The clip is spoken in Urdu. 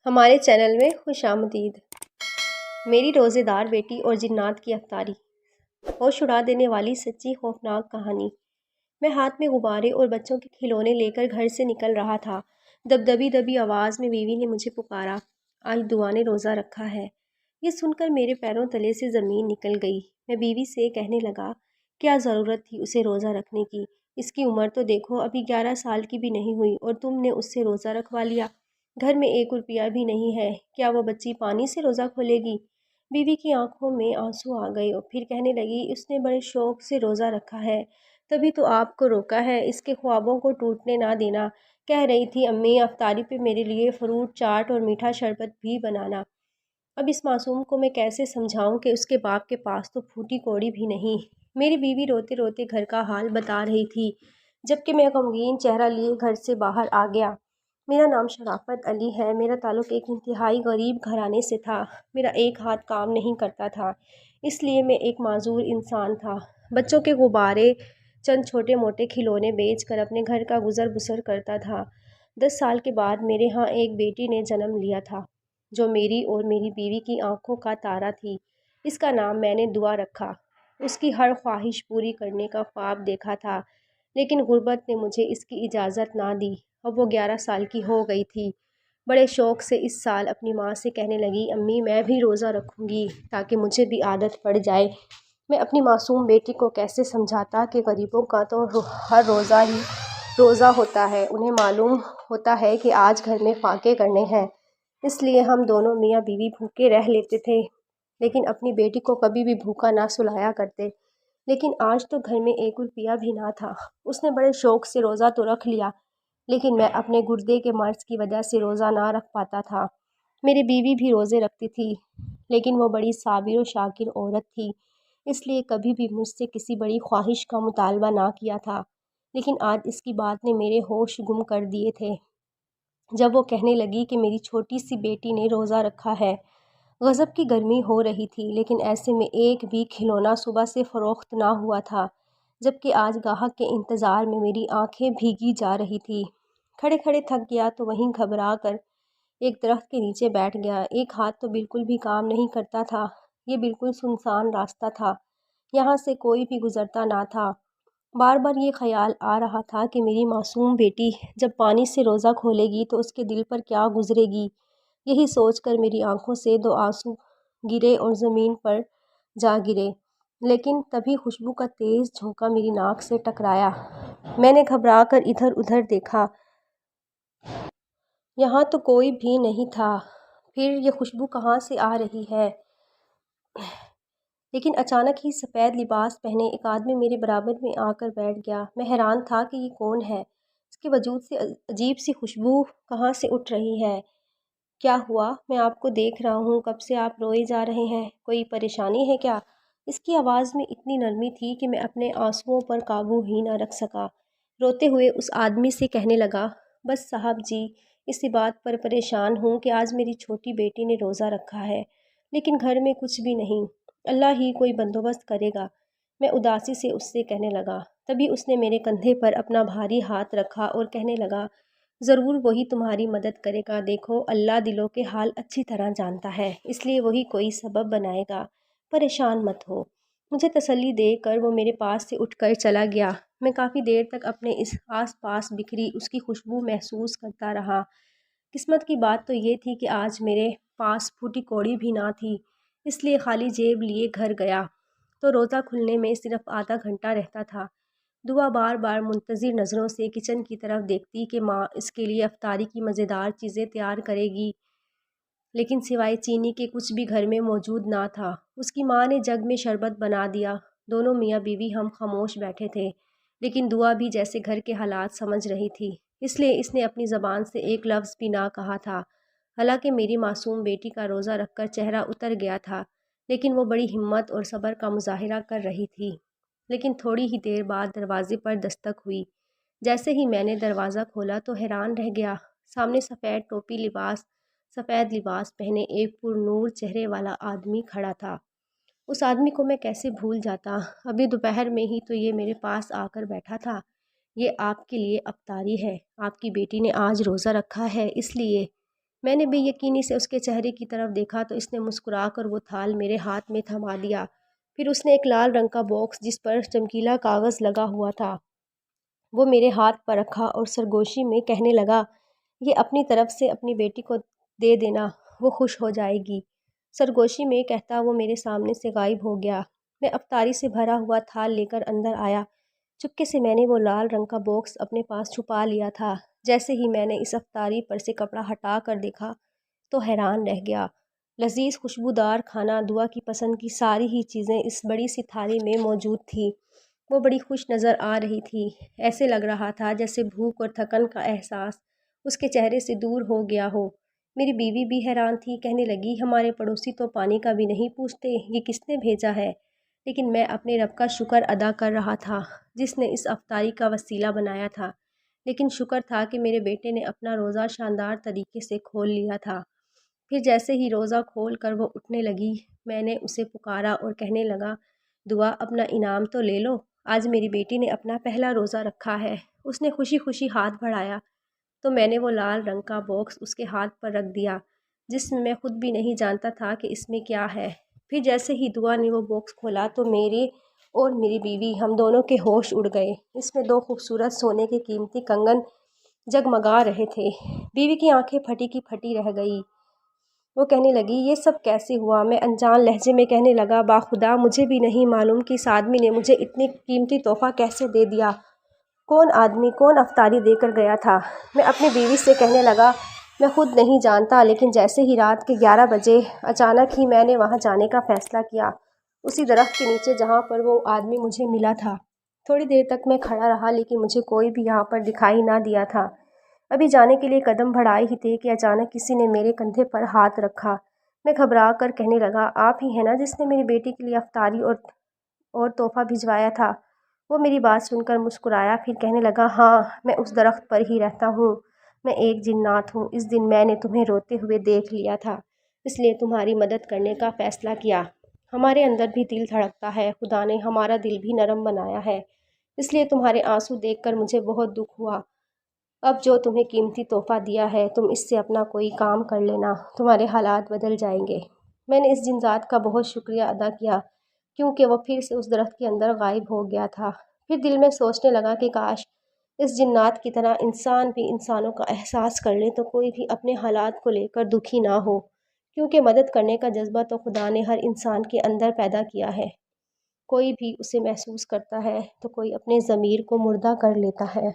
ہمارے چینل میں خوش آمدید۔ میری روزے دار بیٹی اور جنات کی افطاری، ہوش اڑا دینے والی سچی خوفناک کہانی۔ میں ہاتھ میں غبارے اور بچوں کے کھلونے لے کر گھر سے نکل رہا تھا۔ دبی آواز میں بیوی نے مجھے پکارا، آج دعا نے روزہ رکھا ہے۔ یہ سن کر میرے پیروں تلے سے زمین نکل گئی۔ میں بیوی سے کہنے لگا، کیا ضرورت تھی اسے روزہ رکھنے کی؟ اس کی عمر تو دیکھو، ابھی 11 سال کی بھی نہیں ہوئی اور تم نے اس سے روزہ رکھوا لیا۔ گھر میں 1 روپیہ بھی نہیں ہے، کیا وہ بچی پانی سے روزہ کھولے گی؟ بیوی کی آنکھوں میں آنسو آ گئے اور پھر کہنے لگی، اس نے بڑے شوق سے روزہ رکھا ہے، تبھی تو آپ کو روکا ہے، اس کے خوابوں کو ٹوٹنے نہ دینا۔ کہہ رہی تھی، امی افطاری پہ میرے لیے فروٹ چاٹ اور میٹھا شربت بھی بنانا۔ اب اس معصوم کو میں کیسے سمجھاؤں کہ اس کے باپ کے پاس تو پھوٹی کوڑی بھی نہیں۔ میری بیوی روتے روتے گھر کا حال بتا رہی تھی، جبکہ میں غمگین چہرہ لیے گھر سے باہر آ گیا۔ میرا نام شرافت علی ہے۔ میرا تعلق ایک انتہائی غریب گھرانے سے تھا۔ میرا ایک ہاتھ کام نہیں کرتا تھا، اس لیے میں ایک معذور انسان تھا۔ بچوں کے غبارے، چند چھوٹے موٹے کھلونے بیچ کر اپنے گھر کا گزر بسر کرتا تھا۔ 10 سال کے بعد میرے ہاں ایک بیٹی نے جنم لیا تھا، جو میری اور میری بیوی کی آنکھوں کا تارا تھی۔ اس کا نام میں نے دعا رکھا۔ اس کی ہر خواہش پوری کرنے کا خواب دیکھا تھا، لیکن غربت نے مجھے اس کی اجازت نہ دی۔ اب وہ 11 سال کی ہو گئی تھی۔ بڑے شوق سے اس سال اپنی ماں سے کہنے لگی، امی میں بھی روزہ رکھوں گی تاکہ مجھے بھی عادت پڑ جائے۔ میں اپنی معصوم بیٹی کو کیسے سمجھاتا کہ غریبوں کا تو ہر روزہ ہی روزہ ہوتا ہے، انہیں معلوم ہوتا ہے کہ آج گھر میں فاقے کرنے ہیں، اس لیے ہم دونوں میاں بیوی بھوکے رہ لیتے تھے، لیکن اپنی بیٹی کو کبھی بھی بھوکا نہ سلایا کرتے۔ لیکن آج تو گھر میں 1 روپیہ بھی نہ تھا۔ اس نے بڑے شوق سے روزہ تو رکھ لیا، لیکن میں اپنے گردے کے مرض کی وجہ سے روزہ نہ رکھ پاتا تھا۔ میری بیوی بھی روزے رکھتی تھی، لیکن وہ بڑی صابر و شاکر عورت تھی، اس لیے کبھی بھی مجھ سے کسی بڑی خواہش کا مطالبہ نہ کیا تھا۔ لیکن آج اس کی بات نے میرے ہوش گم کر دیے تھے، جب وہ کہنے لگی کہ میری چھوٹی سی بیٹی نے روزہ رکھا ہے۔ غضب کی گرمی ہو رہی تھی، لیکن ایسے میں ایک بھی کھلونا صبح سے فروخت نہ ہوا تھا، جبکہ آج گاہک کے انتظار میں میری آنکھیں بھیگی جا رہی تھی۔ کھڑے کھڑے تھک گیا تو وہیں گھبرا کر ایک درخت کے نیچے بیٹھ گیا۔ ایک ہاتھ تو بالکل بھی کام نہیں کرتا تھا۔ یہ بالکل سنسان راستہ تھا، یہاں سے کوئی بھی گزرتا نہ تھا۔ بار بار یہ خیال آ رہا تھا کہ میری معصوم بیٹی جب پانی سے روزہ کھولے گی تو اس کے دل پر کیا گزرے گی۔ یہی سوچ کر میری آنکھوں سے 2 آنسو گرے اور زمین پر جا گرے، لیکن تبھی خوشبو کا تیز جھونکا میری ناک سے ٹکرایا۔ میں نے گھبرا کر ادھر ادھر دیکھا، یہاں تو کوئی بھی نہیں تھا۔ پھر یہ خوشبو کہاں سے آ رہی ہے؟ لیکن اچانک ہی سفید لباس پہنے ایک آدمی میرے برابر میں آ کر بیٹھ گیا۔ میں حیران تھا کہ یہ کون ہے؟ اس کے وجود سے عجیب سی خوشبو کہاں سے اٹھ رہی ہے؟ کیا ہوا؟ میں آپ کو دیکھ رہا ہوں، کب سے آپ روئے جا رہے ہیں، کوئی پریشانی ہے کیا؟ اس کی آواز میں اتنی نرمی تھی کہ میں اپنے آنسوؤں پر قابو ہی نہ رکھ سکا۔ روتے ہوئے اس آدمی سے کہنے لگا، بس صاحب جی، اسی بات پر پریشان ہوں کہ آج میری چھوٹی بیٹی نے روزہ رکھا ہے، لیکن گھر میں کچھ بھی نہیں، اللہ ہی کوئی بندوبست کرے گا۔ میں اداسی سے اس سے کہنے لگا۔ تبھی اس نے میرے کندھے پر اپنا بھاری ہاتھ رکھا اور کہنے لگا، ضرور وہی تمہاری مدد کرے گا، دیکھو اللہ دلوں کے حال اچھی طرح جانتا ہے، اس لیے وہی کوئی سبب بنائے گا، پریشان مت ہو۔ مجھے تسلی دے کر وہ میرے پاس سے اٹھ کر چلا گیا۔ میں کافی دیر تک اپنے اس آس پاس بکھری اس کی خوشبو محسوس کرتا رہا۔ قسمت کی بات تو یہ تھی کہ آج میرے پاس پھوٹی کوڑی بھی نہ تھی، اس لیے خالی جیب لیے گھر گیا تو روزہ کھلنے میں صرف آدھا گھنٹہ رہتا تھا۔ دعا بار بار منتظر نظروں سے کچن کی طرف دیکھتی کہ ماں اس کے لیے افطاری کی مزیدار چیزیں تیار کرے گی، لیکن سوائے چینی کے کچھ بھی گھر میں موجود نہ تھا۔ اس کی ماں نے جگ میں شربت بنا دیا۔ دونوں میاں بیوی ہم خاموش بیٹھے تھے، لیکن دعا بھی جیسے گھر کے حالات سمجھ رہی تھی، اس لیے اس نے اپنی زبان سے ایک لفظ بھی نہ کہا تھا۔ حالانکہ میری معصوم بیٹی کا روزہ رکھ کر چہرہ اتر گیا تھا، لیکن وہ بڑی ہمت اور صبر کا مظاہرہ کر رہی تھی۔ لیکن تھوڑی ہی دیر بعد دروازے پر دستک ہوئی۔ جیسے ہی میں نے دروازہ کھولا تو حیران رہ گیا۔ سامنے سفید لباس پہنے ایک پر نور چہرے والا آدمی کھڑا تھا۔ اس آدمی کو میں کیسے بھول جاتا؟ ابھی دوپہر میں ہی تو یہ میرے پاس آ کر بیٹھا تھا۔ یہ آپ کے لیے افطاری ہے، آپ کی بیٹی نے آج روزہ رکھا ہے، اس لیے میں نے بے یقینی سے اس کے چہرے کی طرف دیکھا تو اس نے مسکرا کر وہ تھال میرے ہاتھ میں تھما دیا۔ پھر اس نے ایک لال رنگ کا باکس جس پر چمکیلا کاغذ لگا ہوا تھا وہ میرے ہاتھ پر رکھا اور سرگوشی میں کہنے لگا، یہ اپنی طرف سے اپنی بیٹی کو دے دینا، وہ خوش ہو جائے گی۔ سرگوشی میں کہتا وہ میرے سامنے سے غائب ہو گیا۔ میں افطاری سے بھرا ہوا تھال لے کر اندر آیا۔ چپکے سے میں نے وہ لال رنگ کا باکس اپنے پاس چھپا لیا تھا۔ جیسے ہی میں نے اس افطاری پر سے کپڑا ہٹا کر دیکھا تو حیران رہ گیا۔ لذیذ خوشبودار کھانا، دعا کی پسند کی ساری ہی چیزیں اس بڑی سی تھالی میں موجود تھیں۔ وہ بڑی خوش نظر آ رہی تھی، ایسے لگ رہا تھا جیسے بھوک اور تھکن کا احساس اس کے چہرے سے دور ہو گیا ہو۔ میری بیوی بھی حیران تھی، کہنے لگی، ہمارے پڑوسی تو پانی کا بھی نہیں پوچھتے، یہ کس نے بھیجا ہے؟ لیکن میں اپنے رب کا شکر ادا کر رہا تھا جس نے اس افطاری کا وسیلہ بنایا تھا۔ لیکن شکر تھا کہ میرے بیٹے نے اپنا روزہ شاندار طریقے سے کھول لیا تھا۔ پھر جیسے ہی روزہ کھول کر وہ اٹھنے لگی، میں نے اسے پکارا اور کہنے لگا، دعا اپنا انعام تو لے لو، آج میری بیٹی نے اپنا پہلا روزہ رکھا ہے۔ اس نے خوشی خوشی ہاتھ بڑھایا تو میں نے وہ لال رنگ کا باکس اس کے ہاتھ پر رکھ دیا جس میں خود بھی نہیں جانتا تھا کہ اس میں کیا ہے۔ پھر جیسے ہی دعا نے وہ باکس کھولا تو میرے اور میری بیوی ہم دونوں کے ہوش اڑ گئے۔ اس میں 2 خوبصورت سونے کے قیمتی کنگن جگمگا رہے تھے۔ بیوی کی آنکھیں پھٹی کی پھٹی رہ گئی۔ وہ کہنے لگی، یہ سب کیسے ہوا؟ میں انجان لہجے میں کہنے لگا، باخدا مجھے بھی نہیں معلوم کہ اس آدمی نے مجھے اتنی قیمتی تحفہ کیسے دے دیا۔ کون آدمی، کون افطاری دے کر گیا تھا؟ میں اپنی بیوی سے کہنے لگا، میں خود نہیں جانتا، لیکن جیسے ہی رات کے 11 بجے اچانک ہی میں نے وہاں جانے کا فیصلہ کیا، اسی درخت کے نیچے جہاں پر وہ آدمی مجھے ملا تھا۔ تھوڑی دیر تک میں کھڑا رہا لیکن مجھے کوئی بھی یہاں پر دکھائی نہ دیا تھا۔ ابھی جانے کے لیے قدم بڑھائے ہی تھے کہ اچانک کسی نے میرے کندھے پر ہاتھ رکھا۔ میں گھبرا کر کہنے لگا، آپ ہی ہیں نا جس نے میری بیٹی کے لیے افطاری اور تحفہ بھجوایا تھا؟ وہ میری بات سن کر مسکرایا، پھر کہنے لگا، ہاں میں اس درخت پر ہی رہتا ہوں، میں ایک جنات ہوں۔ اس دن میں نے تمہیں روتے ہوئے دیکھ لیا تھا، اس لیے تمہاری مدد کرنے کا فیصلہ کیا۔ ہمارے اندر بھی دل دھڑکتا ہے، خدا نے ہمارا دل بھی نرم بنایا ہے، اس لیے تمہارے آنسو دیکھ کر مجھے بہت دکھ ہوا۔ اب جو تمہیں قیمتی تحفہ دیا ہے تم اس سے اپنا کوئی کام کر لینا، تمہارے حالات بدل جائیں گے۔ میں نے اس جن ذات کا بہت شکریہ ادا کیا کیونکہ وہ پھر سے اس درخت کے اندر غائب ہو گیا تھا۔ پھر دل میں سوچنے لگا کہ کاش اس جنات کی طرح انسان بھی انسانوں کا احساس کر لے تو کوئی بھی اپنے حالات کو لے کر دکھی نہ ہو، کیونکہ مدد کرنے کا جذبہ تو خدا نے ہر انسان کے اندر پیدا کیا ہے۔ کوئی بھی اسے محسوس کرتا ہے تو کوئی اپنے ضمیر کو مردہ کر لیتا ہے۔